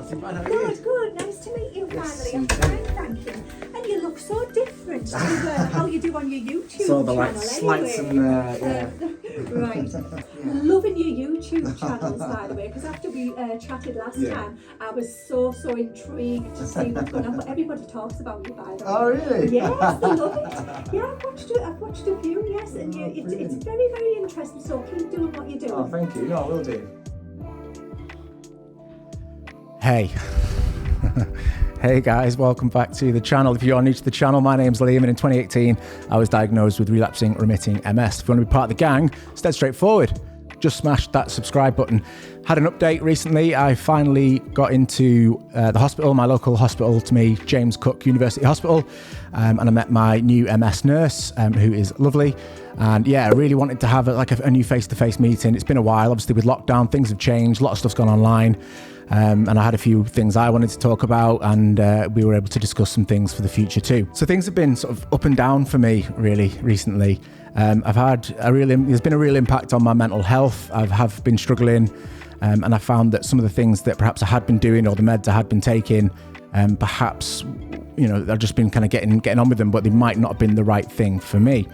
too bad. How are you? Good. Nice to meet you Yes, finally. I'm you too. fine, thank you. And you look so different to how you do on your YouTube Saw the channel. slights anyway. and yeah. Right. Loving your YouTube channels, by the way, because after we chatted last time, I was so intrigued to see what's going on. But everybody talks about you, by the way. Oh really? Yes, they love it. Yeah, I've watched a few. Yes, and it's very interesting. So keep doing what you're doing. Oh, thank you. No, I will do. Hey. Hey guys, welcome back to the channel. If you're new to the channel, my name's Liam, and in 2018, I was diagnosed with relapsing remitting MS. If you want to be part of the gang, it's dead straightforward. Just smash that subscribe button. Had an update recently. I finally got into the hospital, my local hospital to me, James Cook University Hospital, and I met my new MS nurse, who is lovely. And yeah, I really wanted to have a new face-to-face meeting. It's been a while, obviously with lockdown, things have changed, a lot of stuff's gone online. And I had a few things I wanted to talk about, and we were able to discuss some things for the future too. So things have been sort of up and down for me really recently. There's been a real impact on my mental health. I have been struggling, and I found that some of the things that perhaps I had been doing or the meds I had been taking, perhaps, I've just been kind of getting on with them, but they might not have been the right thing for me.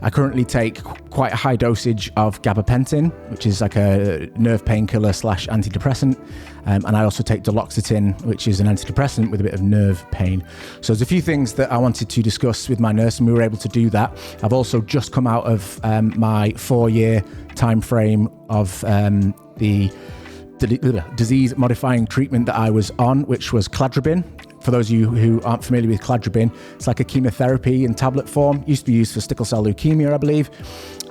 I currently take quite a high dosage of gabapentin, which is like a nerve painkiller / antidepressant. And I also take duloxetine, which is an antidepressant with a bit of nerve pain. So there's a few things that I wanted to discuss with my nurse, and we were able to do that. I've also just come out of my 4-year time frame of the disease modifying treatment that I was on, which was cladribine. For those of you who aren't familiar with cladribine, it's like a chemotherapy in tablet form. Used to be used for sickle cell leukemia, I believe.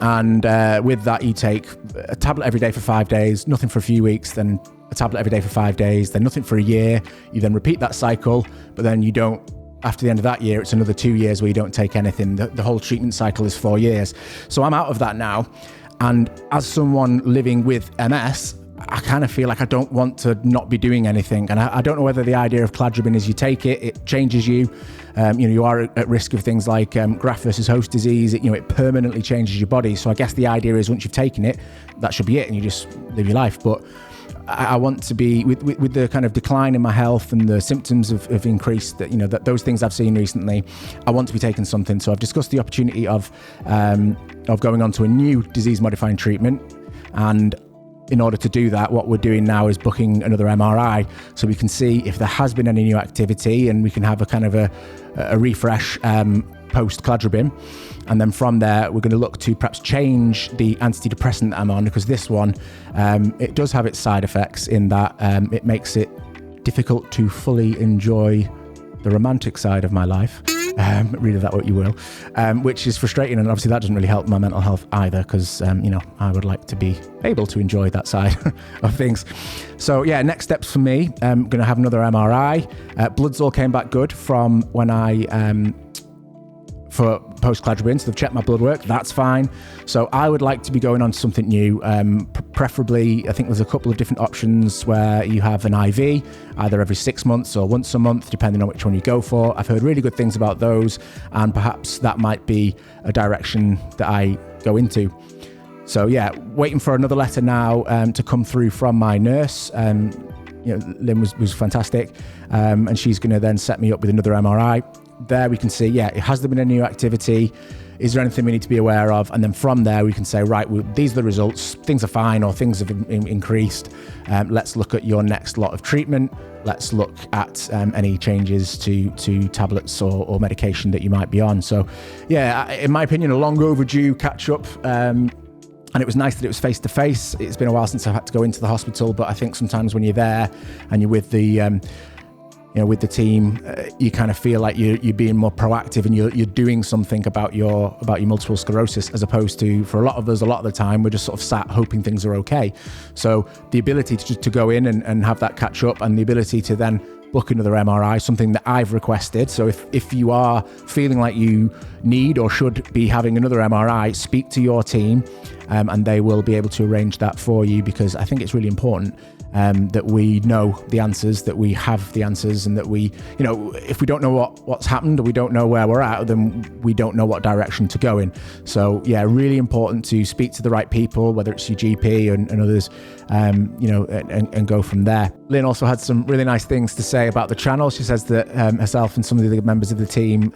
And with that, you take a tablet every day for 5 days, nothing for a few weeks, then a tablet every day for 5 days, then nothing for a year. You then repeat that cycle, but then you don't, after the end of that year, it's another 2 years where you don't take anything. The whole treatment cycle is 4 years. So I'm out of that now. And as someone living with MS, I kind of feel like I don't want to not be doing anything. And I don't know whether the idea of cladribine is you take it, it changes you. You are at risk of things like graft versus host disease. It permanently changes your body. So I guess the idea is once you've taken it, that should be it and you just live your life. But I want to be, with the kind of decline in my health and the symptoms have increased, that those things I've seen recently, I want to be taking something. So I've discussed the opportunity of going on to a new disease modifying treatment. And in order to do that, what we're doing now is booking another MRI so we can see if there has been any new activity, and we can have a kind of a refresh post cladribine. And then from there, we're going to look to perhaps change the antidepressant that I'm on, because this one, it does have its side effects in that it makes it difficult to fully enjoy the romantic side of my life. Read of that what you will, which is frustrating, and obviously that doesn't really help my mental health either, because I would like to be able to enjoy that side of things. So yeah, next steps for me, I'm going to have another MRI. Bloods all came back good from when I for post-cladribine, so they've checked my blood work, that's fine. So I would like to be going on to something new, preferably, I think there's a couple of different options where you have an IV, either every 6 months or once a month, depending on which one you go for. I've heard really good things about those, and perhaps that might be a direction that I go into. So yeah, waiting for another letter now to come through from my nurse. Lynn was fantastic, and she's going to then set me up with another MRI. There we can see, has there been any new activity? Is there anything we need to be aware of? And then from there we can say, right, well, these are the results. Things are fine, or things have increased. Let's look at your next lot of treatment. Let's look at any changes to tablets or medication that you might be on. So yeah, in my opinion, a long overdue catch up. And it was nice that it was face to face. It's been a while since I've had to go into the hospital, but I think sometimes when you're there and you're with the with the team, you kind of feel like you're being more proactive, and you're doing something about your multiple sclerosis, as opposed to, for a lot of us, a lot of the time we're just sort of sat hoping things are okay. So the ability to go in and have that catch up, and the ability to then book another MRI, something that I've requested. So if you are feeling like you need or should be having another MRI, speak to your team, and they will be able to arrange that for you, because I think it's really important that we know the answers, that we have the answers, and that we, if we don't know what's happened, or we don't know where we're at, then we don't know what direction to go in. So yeah, really important to speak to the right people, whether it's your GP and others, and go from there. Lynn also had some really nice things to say about the channel. She says that herself and some of the other members of the team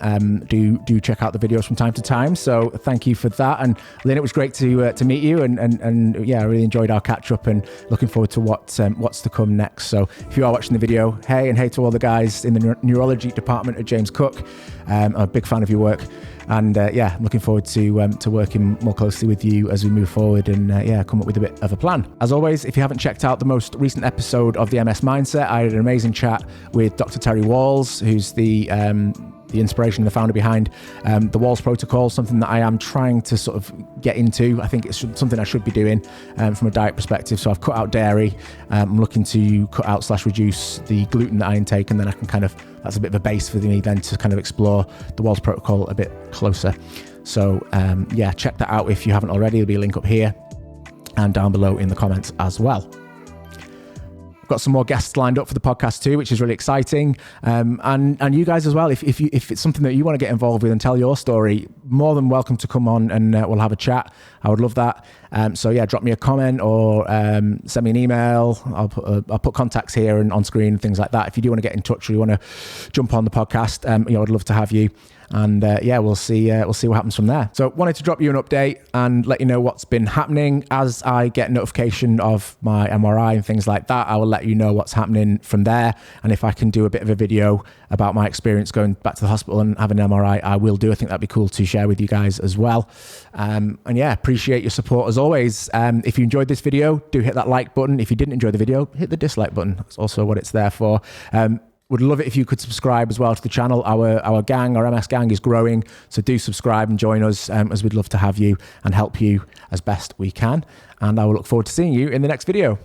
do check out the videos from time to time. So thank you for that. And Lynn, it was great to meet you, and yeah, I really enjoyed our catch up and looking forward to what's to come next. So if you are watching the video, hey, and hey to all the guys in the neurology department at James Cook. I'm a big fan of your work, and yeah, I'm looking forward to working more closely with you as we move forward and come up with a bit of a plan. As always, if you haven't checked out the most recent episode of the MS Mindset, I had an amazing chat with Dr. Terry Walls, who's the inspiration, the founder behind the Walls Protocol, something that I am trying to sort of get into. I think it's something I should be doing from a diet perspective. So I've cut out dairy. I'm looking to cut out / reduce the gluten that I intake, and then I can that's a bit of a base for me then to kind of explore the Walls Protocol a bit closer. So yeah, check that out if you haven't already. There'll be a link up here and down below in the comments as well. Got some more guests lined up for the podcast too, which is really exciting. And you guys as well, if it's something that you want to get involved with and tell your story, more than welcome to come on and we'll have a chat. I would love that. So yeah, drop me a comment or send me an email. I'll put contacts here and on screen and things like that. If you do want to get in touch or you want to jump on the podcast, I'd love to have you. And yeah, we'll see what happens from there. So wanted to drop you an update and let you know what's been happening. As I get notification of my MRI and things like that, I will let you know what's happening from there. And if I can do a bit of a video about my experience going back to the hospital and having an MRI, I will do. I think that'd be cool to share with you guys as well. And yeah, appreciate your support as always. If you enjoyed this video, do hit that like button. If you didn't enjoy the video, hit the dislike button. That's also what it's there for. Would love it if you could subscribe as well to the channel. Our gang, our MS gang is growing. So do subscribe and join us as we'd love to have you and help you as best we can. And I will look forward to seeing you in the next video.